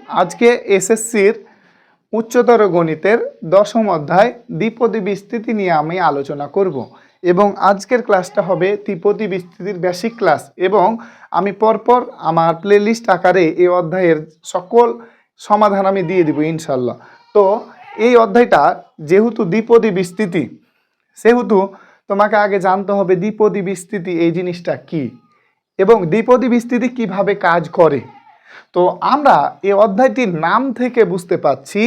আজকে এসএসসির উচ্চতর গণিতের 10ম অধ্যায় দ্বিপদী বিস্তৃতি নিয়ে আমি আলোচনা করব এবং আজকের ক্লাসটা হবে দ্বিপদী বিস্তৃতির বেসিক ক্লাস এবং আমি পরপর আমার প্লেলিস্ট আকারে এই অধ্যায়ের সকল সমাধান আমি দিয়ে দিব ইনশাল্লাহ। তো এই অধ্যায়টা যেহেতু দ্বিপদী বিস্তৃতি সেহেতু তোমাকে আগে জানতে হবে দ্বিপদী বিস্তৃতি এই জিনিসটা কি এবং দ্বিপদী বিস্তৃতি কিভাবে কাজ করে। তো আমরা এই অধ্যায়টির নাম থেকে বুঝতে পাচ্ছি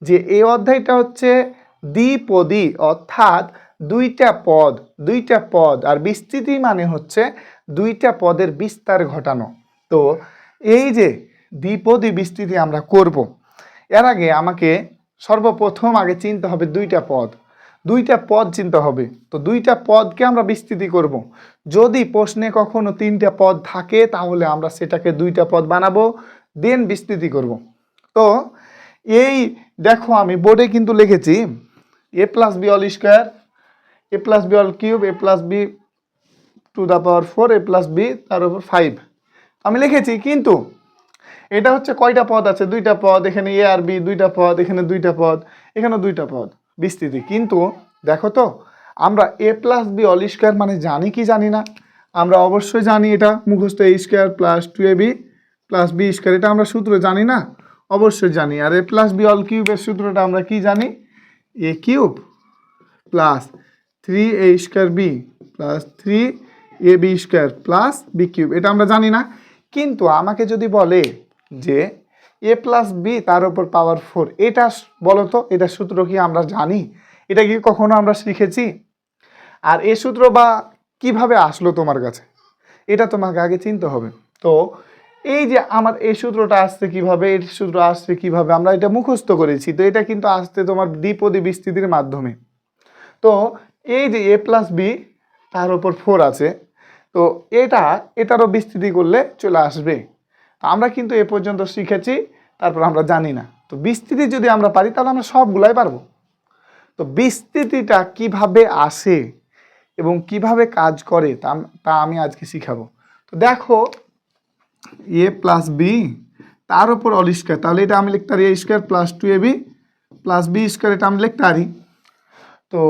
যে এই অধ্যায়টা হচ্ছে দ্বিপদী, অর্থাৎ দুইটা পদ আর বিস্তৃতি মানে হচ্ছে দুইটা পদের বিস্তার ঘটানো। তো এই যে দ্বিপদী বিস্তৃতি আমরা করব, এর আগে আমাকে সর্বপ্রথম আগে চিনতে হবে দুইটা পদ চিনতে হবে। তো দুইটা পদকে আমরা বিস্তৃতি করব। যদি প্রশ্নে কখনো তিনটা পদ থাকে তাহলে আমরা সেটাকে দুইটা পদ বানাবো, দেন বিস্তৃতি করব। তো এই দেখো আমি বোর্ডে কিন্তু লিখেছি a + b whole square, a + b whole cube, a + b to the power 4, a + b তার উপর 5 আমি লিখেছি, কিন্তু এটা হচ্ছে কয়টা পদ আছে? দুইটা পদ। এখানে a আর b দুইটা পদ, এখানে দুইটা পদ, এখানে দুইটা পদ, বিস্তৃতি। কিন্তু দেখো তো আমরা a + b হোল স্কয়ার মানে জানি কি জানি না? আমরা অবশ্যই জানি, এটা মুখস্থ, a square + 2ab + b square, এটা আমরা সূত্র জানি না? অবশ্যই জানি। আর a + b হোল কিউবের সূত্রটা আমরা কি জানি? a cube + 3a square b + 3ab square + b cube, এটা আমরা জানি না? কিন্তু আমাকে যদি বলে যে a + b তার উপর পাওয়ার 4, এটা বলো তো, এটা সূত্র কি আমরা জানি? এটা কি কখনো আমরা শিখেছি? আর এই সূত্র বা কিভাবে আসলো তোমার কাছে, এটা তোমাকে আগে চিনতে হবে। তো এই যে আমার এই সূত্রটা আসছে কিভাবে, এই সূত্র আসছে কিভাবে, আমরা এটা মুখস্থ করেছি। তো এটা কিন্তু আসছে তোমার দ্বিপদী বিস্তৃতির মাধ্যমে। তো এই যে a + b তার উপর 4 আছে, তো এটারও বিস্তৃতি করলে চলে আসবে। আমরা কিন্তু এ পর্যন্ত শিখেছি, তারপর আমরা জানি না। তো বিস্তৃতি যদি আমরা পারি তাহলে আমরা সবগুলাই পারবো। তো বিস্তৃতিটা কিভাবে আসে এবং কিভাবে কাজ করে তা আমি আজকে শিখাবো। তো দেখো a + b তার উপর হোল স্কয়ার, তাহলে এটা আমি লিখতে পারি a square + 2ab + b square, এটা আমি লিখতে পারি। তো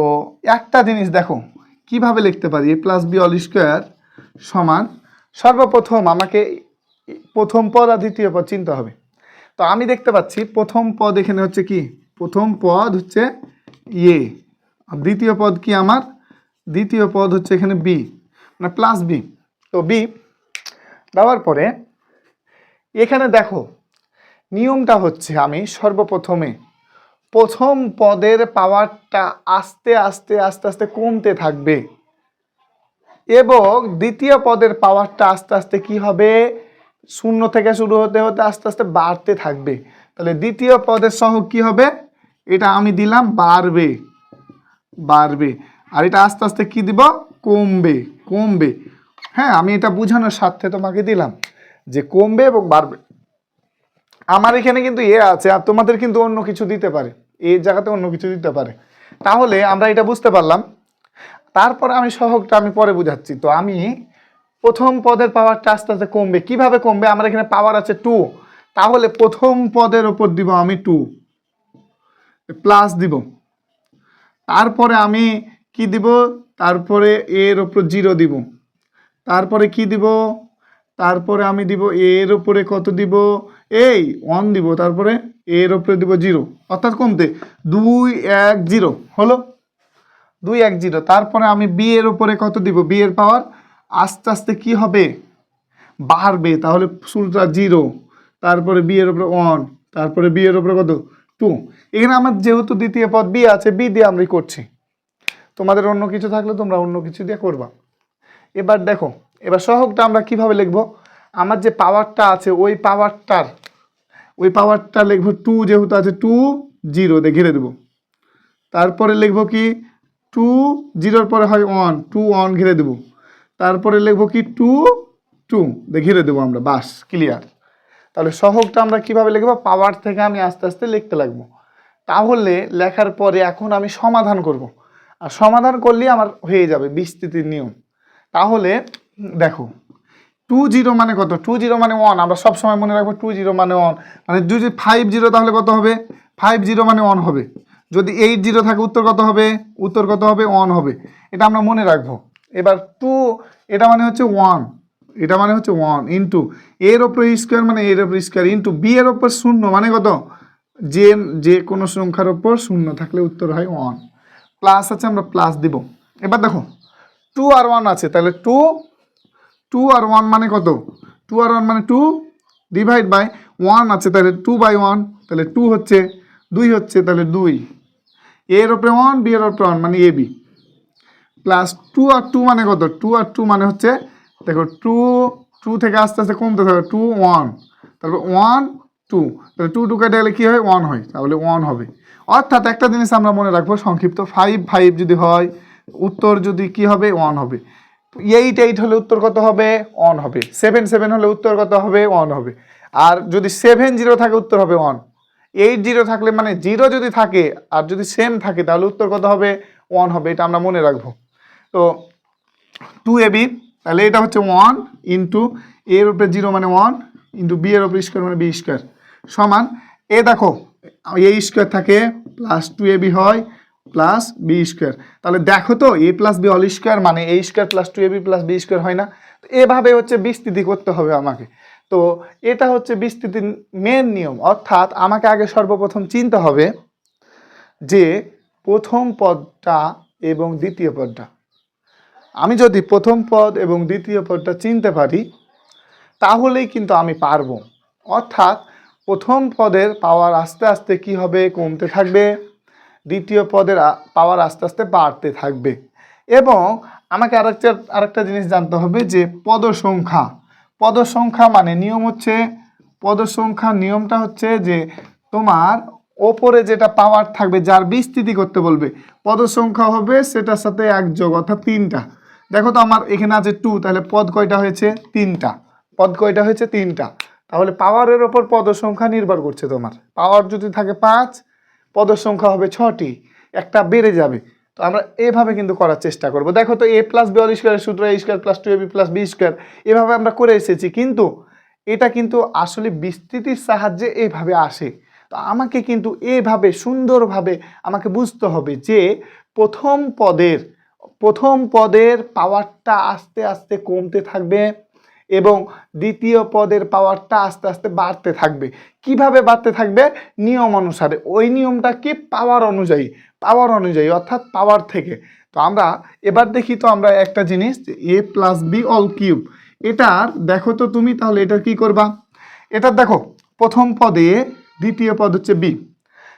একটা জিনিস দেখো কিভাবে লিখতে পারি, a + b হোল স্কয়ার সমান, সর্বপ্রথম আমাকে প্রথম পদ আর দ্বিতীয় পদ চিনতে হবে। তো আমি দেখতে পাচ্ছি প্রথম পদ এখানে হচ্ছে কি, প্রথম পদ হচ্ছে a, আর দ্বিতীয় পদ কি আমার? দ্বিতীয় পদ হচ্ছে এখানে b, মানে +b। তো b দেওয়ার পরে এখানে দেখো নিয়মটা হচ্ছে, আমি সর্বপ্রথমে প্রথম পদের পাওয়ারটা আস্তে আস্তে আস্তে আস্তে কমতে থাকবে এবং দ্বিতীয় পদের পাওয়ারটা আস্তে আস্তে কি হবে, শূন্য থেকে শুরু হতে হতে আস্তে আস্তে বাড়তে থাকবে। তাহলে দ্বিতীয় পদের সহগ কি হবে? এটা আমি দিলাম বাড়বে, আর এটা আস্তে আস্তে কি দিব? কমবে। হ্যাঁ, আমি এটা বোঝানোর স্বার্থে তোমাকে দিলাম যে কমবে এবং বাড়বে। আমার এখানে কিন্তু এ আছে, আর তোমাদের কিন্তু অন্য কিছু দিতে পারে, এই জায়গাতে অন্য কিছু দিতে পারে। তাহলে আমরা এটা বুঝতে পারলাম। তারপরে আমি সহগটা আমি পরে বুঝাচ্ছি। তো আমি প্রথম পদের পাওয়ারটা আস্তে আস্তে কমবে। কিভাবে কমবে? আমার এখানে পাওয়ার আছে 2, তাহলে প্রথম পদের ওপর দিব আমি 2 প্লাস দিব। তারপরে আমি কি দিব? তারপরে এর ওপর 0 দিব। তারপরে কি দিব? তারপরে আমি দিব এর উপরে কত দিব? 1 দিব। তারপরে এর উপরে দিব 0, অর্থাৎ কমতে 2 1 0 হলো, 2 1 0। তারপরে আমি বি এর উপরে কত দিব? বি এর পাওয়ার আস্তে আস্তে কি হবে? বাড়বে। তাহলে শুরুটা 0, তারপরে বি এর উপরে 1, তারপরে বি এর উপরে কত? 2। এখানে আমার যেহেতু দ্বিতীয় পদ বি আছে, বি দিয়ে আমরা করছি। তোমাদের অন্য কিছু থাকলে তোমরা অন্য কিছু দিয়ে করবা। এবার দেখো, এবার সহগটা আমরা কিভাবে লিখব? আমার যে পাওয়ারটা আছে ওই পাওয়ারটা লিখবো 2, যেহেতু আছে 2 0 দিয়ে ঘিরে দেবো। তারপরে লিখবো কি 2 0-র পরে হয় 1, 2 1 ঘিরে দেবো। তারপরে লিখবো কি 2 2 দিয়ে ঘিরে দেবো আমরা, বাস, ক্লিয়ার। তাহলে সহগটা আমরা কিভাবে লিখবো? পাওয়ার থেকে আমি আস্তে আস্তে লিখতে লাগবো। তাহলে লেখার পরে এখন আমি সমাধান করব, আর সমাধান করলেই আমার হয়ে যাবে বিস্তৃতির নিয়ম। তাহলে দেখো 20 মানে কত? 20 মানে 1। আমরা সবসময় মনে রাখবো 20 মানে 1। মানে যদি 50 তাহলে কত হবে? 50 মানে 1 হবে। যদি 80 থাকে উত্তর কত হবে? উত্তর কত হবে? 1 হবে। এটা আমরা মনে রাখবো। এবার 2 এটা মানে হচ্ছে 1, এটা মানে হচ্ছে 1 ইন্টু এর ওপর স্কোয়ার মানে এর ওপর স্কোয়ার ইন্টু বি এর ওপর শূন্য মানে কত? যে কোনো সংখ্যার ওপর শূন্য থাকলে উত্তর হয় 1। প্লাস আছে, আমরা প্লাস দিব। এবার দেখো 2 আর 1 আছে, তাহলে 2 আর 1 মানে কত? 2 আর 1 মানে 2 ডিভাইড বাই 1 আছে, তাহলে 2/1, তাহলে 2 হচ্ছে, 2 হচ্ছে, তাহলে 2 এর ওপরে 1 বি এর ওপরে 1 মানে এ বি, প্লাস 2 আর 2 মানে কত? 2 আর 2 মানে হচ্ছে, দেখো 2 থেকে আস্তে আস্তে কমতে থাকবে, 2 1, তারপর 1 2, তাহলে 2 কেটে গেলে কী হয়? 1 হয়, তাহলে 1 হবে। অর্থাৎ একটা জিনিস আমরা মনে রাখবো সংক্ষিপ্ত, 5 যদি হয় উত্তর যদি কি হবে? 1 হবে। 8 হলে উত্তর কত হবে? 1 হবে। 7 হলে উত্তর কত হবে? 1 হবে। আর যদি 7 থাকে উত্তর হবে 1। 8 থাকলে মানে 0 যদি থাকে আর যদি সেম থাকে তাহলে উত্তর কত হবে? 1 হবে। এটা আমরা মনে রাখবো। তো 2ab, তাহলে এটা হচ্ছে 1 ইন্টু এর উপরে 0 মানে 1 ইন্টু বি এর উপরে স্কোয়ার মানে বি স্কোয়ার সমান, এ দেখো এ স্কোয়ার থাকে প্লাস 2ab হয় প্লাস বি স্কোয়ার। তাহলে দেখো তো a plus b all square মানে a square plus 2ab plus b square হয় না? এভাবে হচ্ছে বিস্তৃতি করতে হবে আমাকে। তো এটা হচ্ছে বিস্তৃতির মেন নিয়ম, অর্থাৎ আমাকে আগে সর্বপ্রথম চিনতে হবে যে প্রথম পদটা এবং দ্বিতীয় পদটা। আমি যদি প্রথম পদ এবং দ্বিতীয় পদটা চিনতে পারি তাহলেই কিন্তু আমি পারবো। অর্থাৎ প্রথম পদের পাওয়ার আস্তে আস্তে কি হবে? কমতে থাকবে। দ্বিতীয় পদের পাওয়ার আস্তে আস্তে বাড়তে থাকবে। এবং আমাকে আরেকটা জিনিস জানতে হবে যে পদ সংখ্যা মানে নিয়ম হচ্ছে, পদ সংখ্যা নিয়মটা হচ্ছে যে তোমার ওপরে যেটা পাওয়ার থাকবে যার বিস্তৃতি করতে বলবে পদ সংখ্যা হবে সেটার সাথে এক যোগ, অর্থাৎ 3টা। দেখো তো আমার এখানে আছে 2, তাহলে পদ কয়টা হয়েছে? 3টা। পদ কয়টা হয়েছে? 3টা। তাহলে পাওয়ারের ওপর পদ সংখ্যা নির্ভর করছে। তোমার পাওয়ার যদি থাকে 5, পদের সংখ্যা হবে 6টি, একটা বেড়ে যাবে। তো আমরা এভাবে কিন্তু করার চেষ্টা করব। দেখো তো a প্লাস বি অল স্কোয়ারের সূত্র a square plus 2ab plus b square, এভাবে আমরা করে এসেছি, কিন্তু এটা কিন্তু আসলে বিস্তৃতির সাহায্যে এভাবে আসে। তো আমাকে কিন্তু এভাবে সুন্দরভাবে আমাকে বুঝতে হবে যে প্রথম পদের পাওয়ারটা আস্তে আস্তে কমতে থাকবে এবং দ্বিতীয় পদের পাওয়ারটা আস্তে আস্তে বাড়তে থাকবে। কিভাবে বাড়তে থাকবে? নিয়ম অনুসারে। ওই নিয়মটা কি? পাওয়ার অনুযায়ী অর্থাৎ পাওয়ার থেকে। তো আমরা এবার দেখি তো আমরা একটা জিনিস, এ প্লাস বি অল কিউব, এটার দেখো তো তুমি, তাহলে এটা কি করবা? এটার দেখো প্রথম পদে দ্বিতীয় পদ হচ্ছে বি,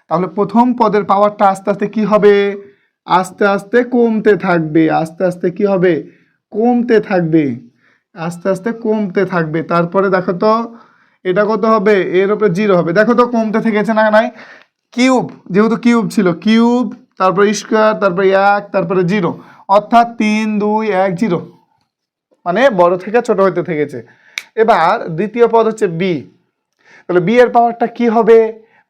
তাহলে প্রথম পদের পাওয়ারটা আস্তে আস্তে কি হবে? আস্তে আস্তে কমতে থাকবে। আস্তে আস্তে কি হবে? কমতে থাকবে। আস্তে আস্তে কমতে থাকবে। তারপরে দেখো তো এটা কত হবে? এর উপরে 0 হবে। দেখো তো কমতে থেকেছে না? নাই। কিউব, যেহেতু কিউব ছিল, কিউব, তারপরে স্কোয়ার, তারপরে 1, তারপরে 0, অর্থাৎ 3 2 1 0, মানে বড় থেকে ছোট হইতে থেকেছে। এবার দ্বিতীয় পদ হচ্ছে বি, তাহলে বি এর পাওয়ারটা কি হবে?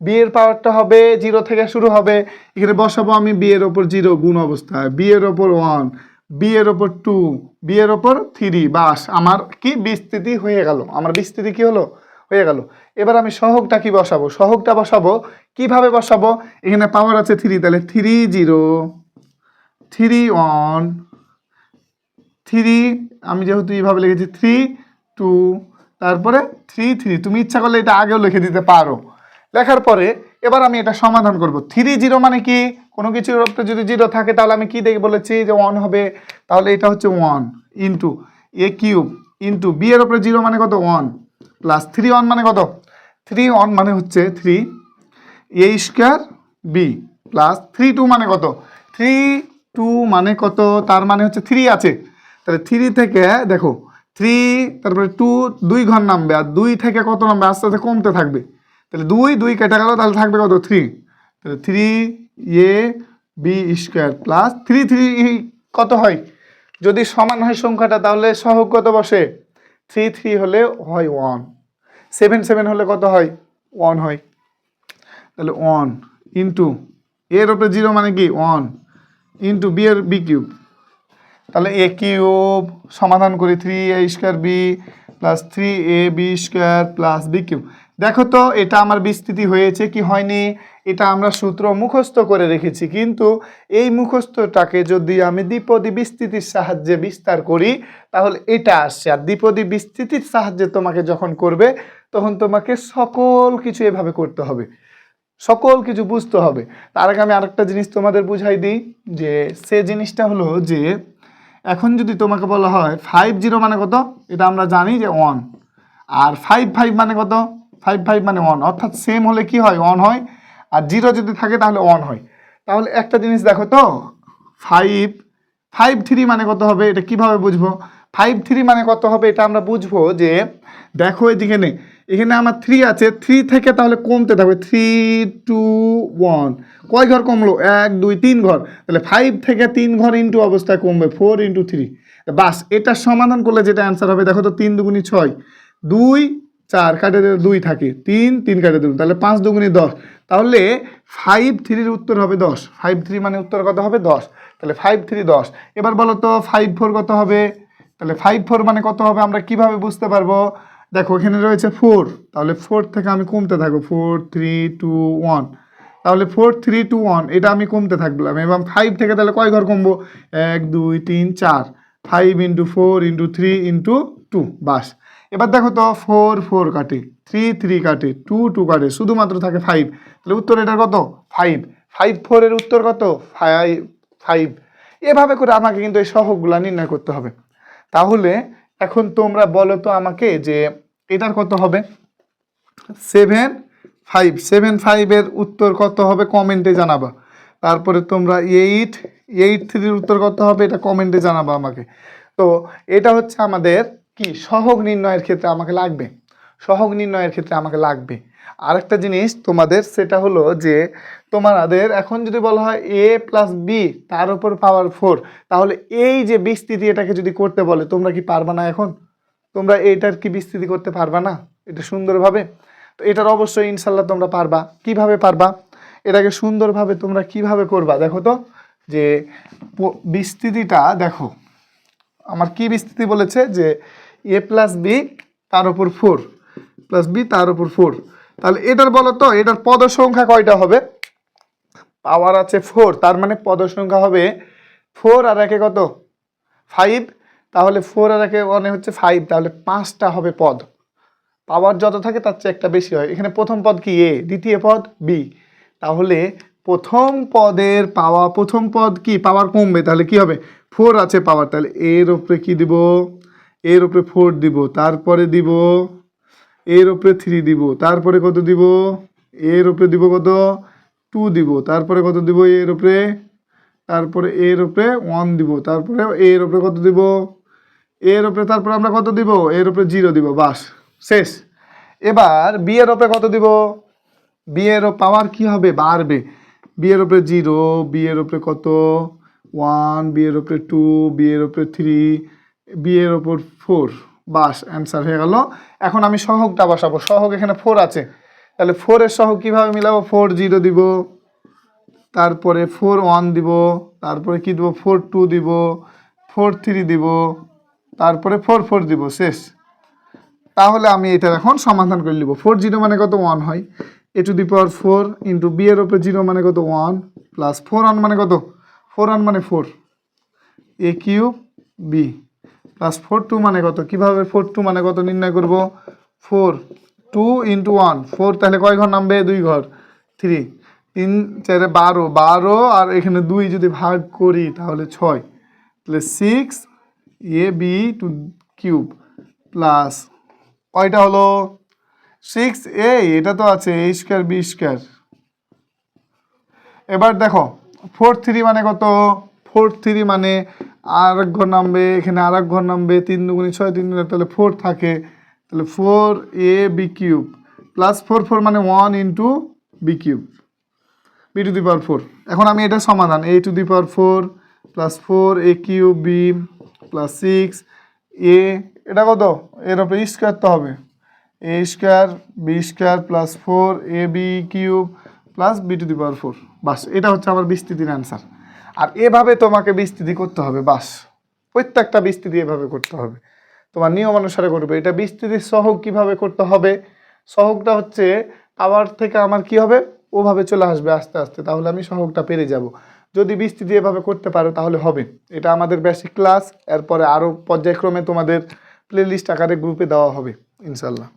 বি এর পাওয়ারটা হবে 0 থেকে শুরু হবে। এখানে বসাবো আমি বি এর ওপর 0 গুণ অবস্থায়, বি এর ওপর 1, বি এর ওপর 2, বি এর ওপর 3, বাস আমার কি বিস্তৃতি হয়ে গেল। আমার বিস্তৃতি কি হলো? হয়ে গেল। এবার আমি সহগটা কি বসাবো? সহগটা বসাবো কিভাবে বসাবো? এখানে পাওয়ার আছে 3, তাহলে 3 0 3 1 3, আমি যেহেতু এইভাবে লিখেছি 3 2, তারপরে 3 3। তুমি ইচ্ছা করলে এটা আগেও লিখে দিতে পারো। লেখার পরে এবার আমি এটা সমাধান করব। 3 0 মানে কি? কোনো কিছুর উপরে যদি 0 থাকে তাহলে আমি কি দেখে বলেছি যে 1 হবে, তাহলে এটা হচ্ছে 1 ইন্টু এ কিউব ইন্টু বি এর উপরে 0 মানে কত? 1 প্লাস 3 1 মানে কত? 3 1 মানে হচ্ছে 3 এ স্কোয়ার বি প্লাস 3 2 মানে কত? 3 2 মানে কত? তার মানে হচ্ছে 3 আছে, তাহলে 3 থেকে দেখো 3, তারপরে 2 2 ঘর নামবে, আর 2 থেকে কত নামবে? আস্তে আস্তে কমতে থাকবে। তাহলে 2 2 কেটে গেল, তাহলে থাকবে কত? 3, তাহলে 3 এ বি স্কোয়ার প্লাস 3 3 কত হয়? যদি সমান হয় সংখ্যাটা তাহলে সহগ কত বসে? 3 3 হলে হয় 1, 7 7 হলে কত হয়? 1 হয়। তাহলে 1 ইন্টু এর উপরে 0 মানে কি? 1 ইন্টু বি এর বি কিউব, তাহলে এ কিউব সমাধান করি 3 a square b plus 3ab² plus b³ দেখো তো এটা আমার বিস্তৃতি হয়েছে কি হয়নি? এটা আমরা সূত্র মুখস্থ করে রেখেছি, কিন্তু এই মুখস্থটাকে যদি আমি দ্বিপদী বিস্তৃতির সাহায্যে বিস্তার করি তাহলে এটা আসছে। আর দ্বিপদী বিস্তৃতির সাহায্যে তোমাকে যখন করবে তখন তোমাকে সকল কিছু এভাবে করতে হবে, সকল কিছু বুঝতে হবে। তার আগে আমি আরেকটা জিনিস তোমাদের বুঝাই দিই, যে সে জিনিসটা হলো যে এখন যদি তোমাকে বলা হয় 50 মানে কত, এটা আমরা জানি যে 1, আর 55 মানে কত, 55 মানে 1, অর্থাৎ সেম হলে কি হয় 1 হয়, আর 0 যদি থাকে তাহলে 1 হয়। তাহলে একটা জিনিস দেখো তো 53 মানে কত হবে, এটা কিভাবে বুঝবো? 53 মানে কত হবে এটা আমরা বুঝবো যে দেখো এদিকে নে, এখানে আমার 3 আছে, 3 থেকে তাহলে কমতে থাকবে 3 2 1, কয় ঘর কমলো? 1 2 3 ঘর, তাহলে 5 থেকে 3 ঘর ইন্টু অবস্থায় কমবে 4 × 3। বাস, এটা সমাধান করলে যেটা অ্যান্সার হবে দেখো তো 3 দুগুণী 6, 2 4 কাটে 2 থাকে, 3 3 কাটে 2, তাহলে 5 দুগুণী 10, তাহলে 53 উত্তর হবে 10। 53 মানে উত্তর কত হবে? 10। তাহলে 53 10। এবার বলো তো 54 কত হবে? তাহলে 54 মানে কত হবে আমরা কিভাবে বুঝতে পারবো? দেখো এখানে রয়েছে 4, তাহলে 4 থেকে আমি কমতে থাকবো 4 3 2 1, তাহলে 4 3 2 1 এটা আমি কমতে থাকলাম, এবং 5 থেকে তাহলে কয় ঘর কমবো? 1 2 3 4, 5 × 4 × 3 × 2, বাস। এবার দেখো তো 4 4 কাটে, 3 3 কাটে, 2 2 কাটে, শুধুমাত্র থাকে 5, তাহলে উত্তর এটার কত? 5। 5 4 এর উত্তর কত? 5। এভাবে করে আমাকে কিন্তু এই সহগগুলা নির্ণয় করতে হবে। তাহলে এখন তোমরা বলো তো আমাকে যে এটার কত হবে? 7 5 এর উত্তর কত হবে কমেন্টে জানাবা। তারপরে তোমরা 8 3 এর উত্তর কত হবে এটা কমেন্টে জানাবা আমাকে। তো এটা হচ্ছে আমাদের কি সহগ নির্ণয়ের ক্ষেত্রে আমাকে লাগবে, সহগ নির্ণয়ের ক্ষেত্রে আমাকে লাগবে। আরেকটা জিনিস তোমাদের, সেটা হলো যে তোমাদের এখন যদি বলা হয় a + b তার উপর পাওয়ার 4, তাহলে এই যে বিস্তৃতি এটাকে যদি করতে বলে তোমরা কি পারবা না? এখন তোমরা এইটার কি বিস্তৃতি করতে পারবা না এটা সুন্দরভাবে? তো এটার অবশ্যই ইনশাল্লাহ তোমরা পারবা। কিভাবে পারবা? এটাকে সুন্দরভাবে তোমরা কিভাবে করবা দেখো তো, যে বিস্তৃতিটা দেখো আমার কি বিস্তৃতি বলেছে, যে a + b তার উপর 4 + b তার উপর 4, তাহলে এটার বলো তো এটার পদ সংখ্যা কয়টা হবে? পাওয়ার আছে 4, তার মানে পদ সংখ্যা হবে 4 আর 1 কত? 5, তাহলে 4 আর 1 1 হচ্ছে 5, তাহলে 5টা হবে পদ। পাওয়ার যত থাকে তার চেয়ে একটা বেশি হয়। এখানে প্রথম পদ কি a, দ্বিতীয় পদ b, তাহলে প্রথম পদের পাওয়া, প্রথম পদ কি পাওয়ার কমবে, তাহলে কি হবে? 4 আছে পাওয়ার, তাহলে এর উপরে কি দিব? এর উপরে 4 দিব, তারপরে দিব এর উপরে 3 দিব, তারপরে কত দিব? এর উপরে দিব কত? 2 দিব, তারপরে কত দিব? এর উপরে, তারপরে এর উপরে 1 দিব, তারপরে এর উপরে কত দিব? এর উপরে, তারপরে আমরা কত দিব? এর উপরে 0 দিব, বাস শেষ। এবার বি এর উপরে কত দিব? বি এর পাওয়ার কি হবে? বাড়বে। বি এর উপরে 0, বি এর উপরে কত? 1, বি এর উপরে 2, বি এর উপরে 3, বি এর উপর 4, বাস অ্যান্সার হয়ে গেল। এখন আমি সহগটা বসাবো। সহগ এখানে 4 আছে, তাহলে 4 এর সহগ কিভাবে মিলাবো? 4 0 দিব, তারপরে 4 1 দিব, তারপরে কি দিব? 4 2 দিব, 4 3 দিব, তারপরে 4 4 দিব, শেষ। তাহলে আমি এটা এখন সমাধান করে নিব। 4 0 মানে কত? 1 হয়, a⁴ ইন্টু বি এর উপরে 0 মানে কত? 1, প্লাস 4 1 মানে কত? 4 1 মানে 4, a³ b, প্লাস 4 2 মানে কত? কিভাবে 4 2 মানে কত নির্ণয় করব? 4 2 × 1, 4 তাহলে কয় ঘর নামবে? 2 ঘর, 3 3 4 12, 12 আর এখানে 2 যদি ভাগ করি তাহলে 6, তাহলে 6ab³ প্লাস কয়টা হলো? 6a, এটা তো আছে a² b²। এবার দেখো 4 3 মানে কত? 4 3 মানে আর এক ঘর নামবে, এখানে আর এক ঘর নামবে, 3 দুগুণী 6, 3 দুগুণী, তাহলে 4 থাকে, তাহলে 4ab³ প্লাস 4 4 মানে 1 × b³ b⁴। এখন আমি এটা সমাধান, a⁴ plus 4a³ plus 6a, এটা কত? এর উপরে স্কোয়ার তো হবে, a² b² plus 4ab³ plus b⁴, বাস। এটা হচ্ছে আমার বিস্তৃতির অ্যান্সার। আর এভাবে তোমাকে বিস্তৃতি করতে হবে, বাস, প্রত্যেকটা বিস্তৃতি এভাবে করতে হবে। তোমার নিয়ম অনুসারে করবে। এটা বিস্তৃতির সহগ কিভাবে করতে হবে, সহগটা হচ্ছে পাওয়ার থেকে আমার কি হবে, ওভাবে চলে আসবে আস্তে আস্তে, তাহলে আমি সহগটা পেরে যাব। যদি বিস্তৃতি এভাবে করতে পারো তাহলে হবে। এটা আমাদের বেসিক ক্লাস, এরপরে আরও পর্যায়ক্রমে তোমাদের প্লেলিস্ট আকারে গ্রুপে দেওয়া হবে ইনশাল্লাহ।